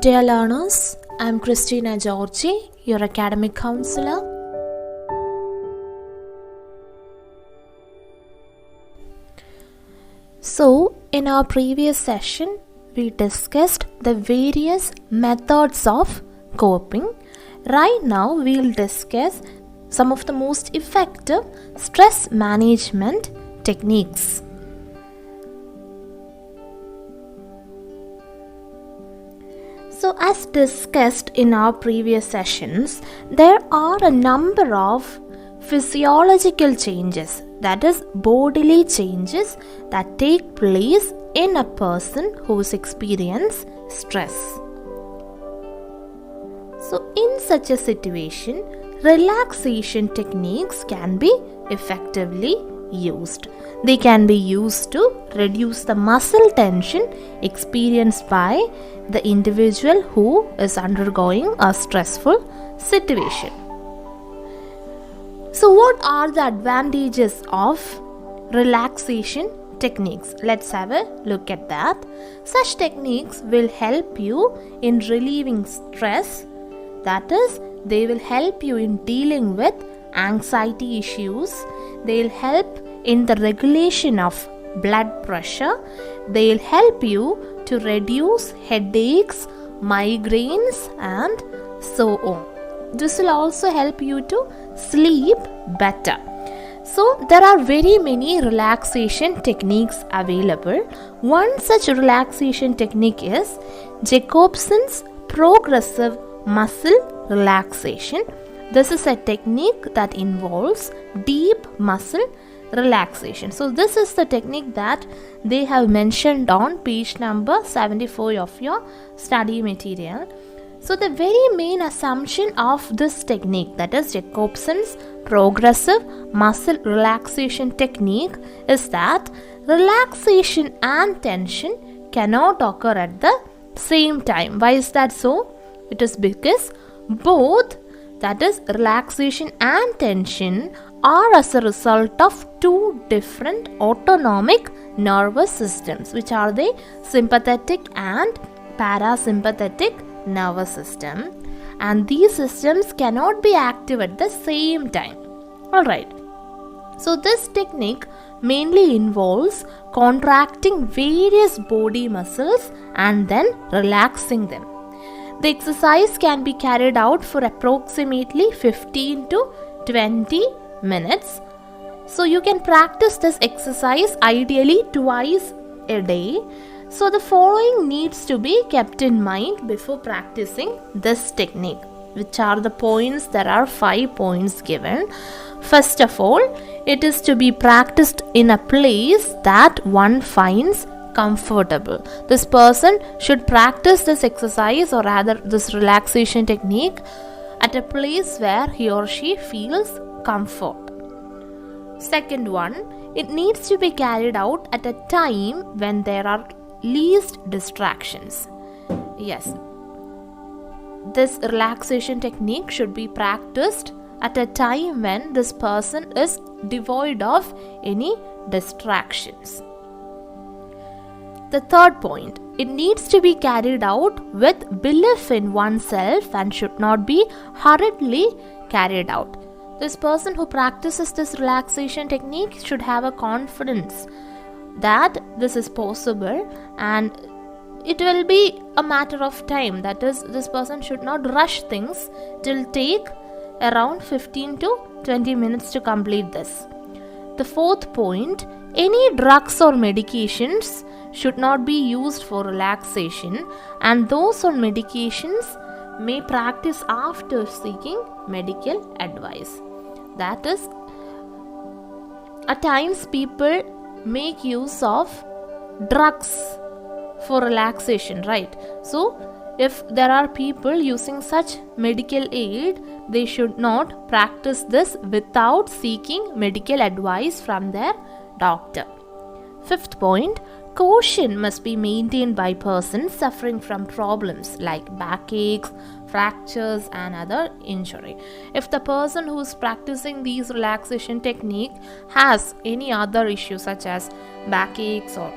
Dear learners, I am Christina Georgy, your academic counselor. So, in our previous session, we discussed the various methods of coping. Right now, we will discuss some of the most effective stress management techniques. So, as discussed in our previous sessions, there are a number of physiological changes, that is, bodily changes that take place in a person who's experienced stress. So, in such a situation, relaxation techniques can be effectively used. They can be used to reduce the muscle tension experienced by the individual who is undergoing a stressful situation. So, what are the advantages of relaxation techniques? Let's have a look at that. Such techniques will help you in relieving stress, that is, they will help you in dealing with anxiety issues, they will help in the regulation of blood pressure, they will help you to reduce headaches, migraines, and so on. This will also help you to sleep better. So, there are very many relaxation techniques available. One such relaxation technique is Jacobson's progressive muscle relaxation. This is a technique that involves deep muscle relaxation. So, this is the technique that they have mentioned on page number 74 of your study material. So, the very main assumption of this technique, that is Jacobson's progressive muscle relaxation technique, is that relaxation and tension cannot occur at the same time. Why is that so? It is because both, that is relaxation and tension, are as a result of two different autonomic nervous systems, which are the sympathetic and parasympathetic nervous system, and these systems cannot be active at the same time. Alright, so this technique mainly involves contracting various body muscles and then relaxing them. The exercise can be carried out for approximately 15 to 20 minutes. So you can practice this exercise ideally twice a day. So the following needs to be kept in mind before practicing this technique, which are the points. There are 5 points given. First of all, it is to be practiced in a place that one finds comfortable. This person should practice this exercise, or rather this relaxation technique, at a place where he or she feels comfort. Second one, it needs to be carried out at a time when there are least distractions. Yes, this relaxation technique should be practiced at a time when this person is devoid of any distractions. The third point, it needs to be carried out with belief in oneself and should not be hurriedly carried out. This person who practices this relaxation technique should have a confidence that this is possible, and it will be a matter of time. That is, this person should not rush things. It will take around 15 to 20 minutes to complete this. The fourth point, any drugs or medications should not be used for relaxation, and those on medications may practice after seeking medical advice. That is, at times people make use of drugs for relaxation, right? So, if there are people using such medical aid, they should not practice this without seeking medical advice from their doctor. Fifth point, caution must be maintained by persons suffering from problems like backaches, fractures, and other injury. If the person who is practicing these relaxation technique has any other issues such as backaches or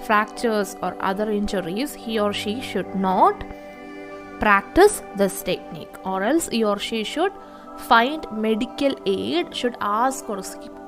fractures or other injuries, he or she should not practice this technique, or else he or she should find medical aid, should ask or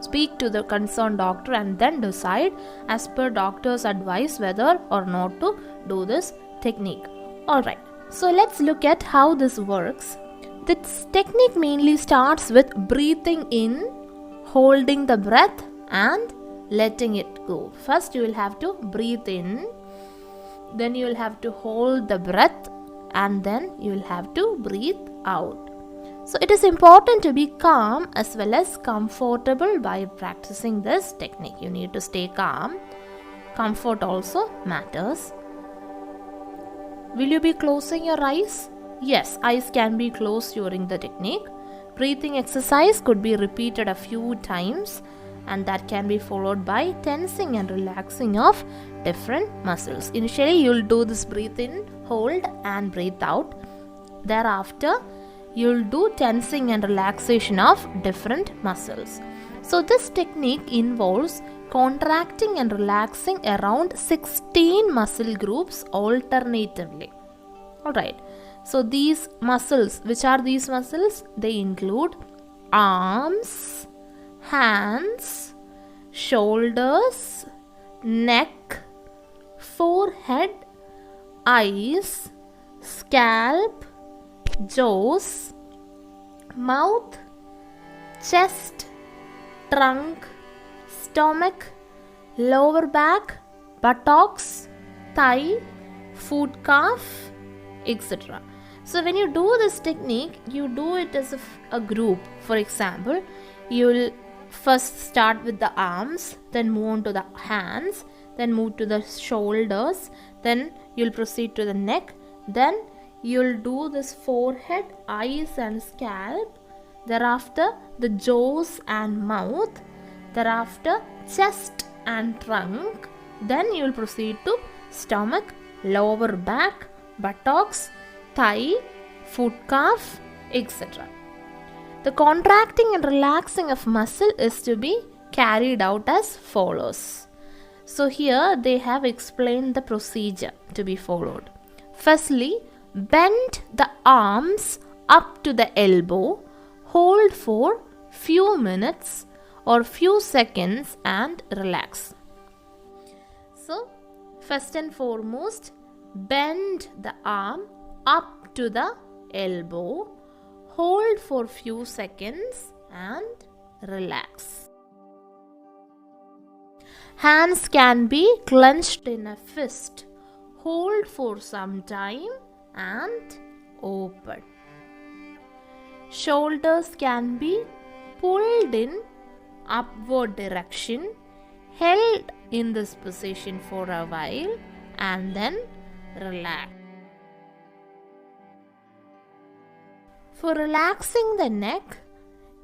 speak to the concerned doctor and then decide as per doctor's advice whether or not to do this technique. Alright, so let's look at how this works. This technique mainly starts with breathing in, holding the breath and letting it go. First you will have to breathe in, then you will have to hold the breath, and then you will have to breathe out. So it is important to be calm as well as comfortable by practicing this technique. You need to stay calm. Comfort also matters. Will you be closing your eyes? Yes, eyes can be closed during the technique. Breathing exercise could be repeated a few times, and that can be followed by tensing and relaxing of different muscles. Initially you will do this breathe in, hold and breathe out. Thereafter you will do tensing and relaxation of different muscles. So this technique involves contracting and relaxing around 16 muscle groups alternatively. Alright, so these muscles, which are these muscles? They include arms, hands, shoulders, neck, forehead, eyes, scalp, jaws, mouth, chest, trunk, stomach, lower back, buttocks, thigh, foot calf, etc. So when you do this technique, you do it as a group. For example, you will first start with the arms, then move on to the hands, then move to the shoulders, then you will proceed to the neck, then you will do this forehead, eyes and scalp, thereafter the jaws and mouth, thereafter chest and trunk, then you will proceed to stomach, lower back, buttocks, thigh, foot calf, etc. The contracting and relaxing of muscle is to be carried out as follows. So here they have explained the procedure to be followed. Firstly, bend the arms up to the elbow, hold for few minutes or few seconds and relax. So first and foremost, bend the arm up to the elbow, hold for few seconds and relax. Hands can be clenched in a fist, hold for some time and open. Shoulders can be pulled in upward direction, held in this position for a while and then relax. For relaxing the neck,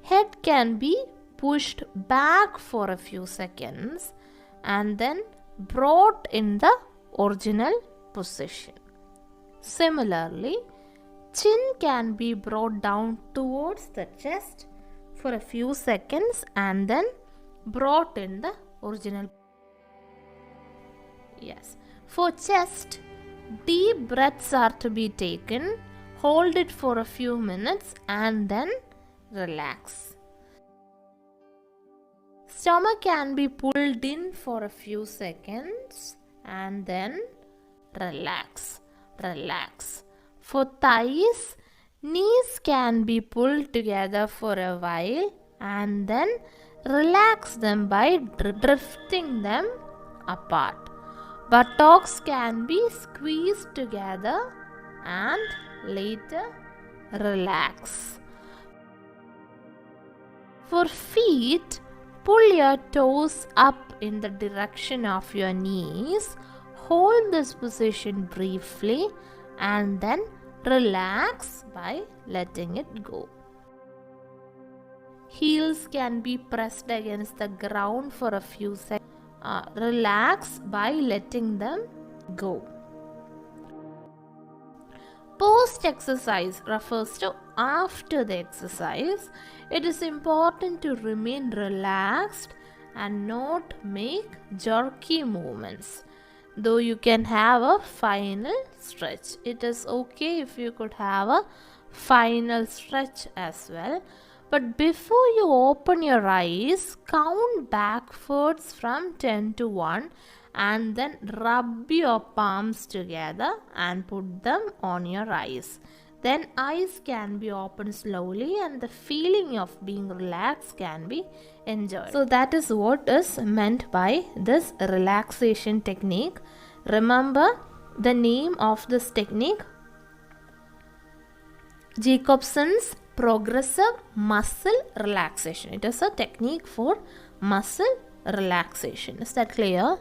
head can be pushed back for a few seconds and then brought in the original position. Similarly, chin can be brought down towards the chest for a few seconds and then brought in the original. Yes. For chest, deep breaths are to be taken, hold it for a few minutes and then relax. Stomach can be pulled in for a few seconds and then relax. Relax. For thighs, knees can be pulled together for a while and then relax them by drifting them apart. Buttocks can be squeezed together and later relax. For feet, pull your toes up in the direction of your knees, hold this position briefly and then relax by letting it go. Heels can be pressed against the ground for a few seconds. Relax by letting them go. Post exercise refers to after the exercise. It is important to remain relaxed and not make jerky movements. though you can have a final stretch. It is okay if you could have a final stretch as well. But before you open your eyes, count backwards from 10 to 1 and then rub your palms together and put them on your eyes. Then eyes can be opened slowly and the feeling of being relaxed can be enjoyed. So that is what is meant by this relaxation technique. Remember the name of this technique: Jacobson's progressive muscle relaxation. It is a technique for muscle relaxation. Is that clear?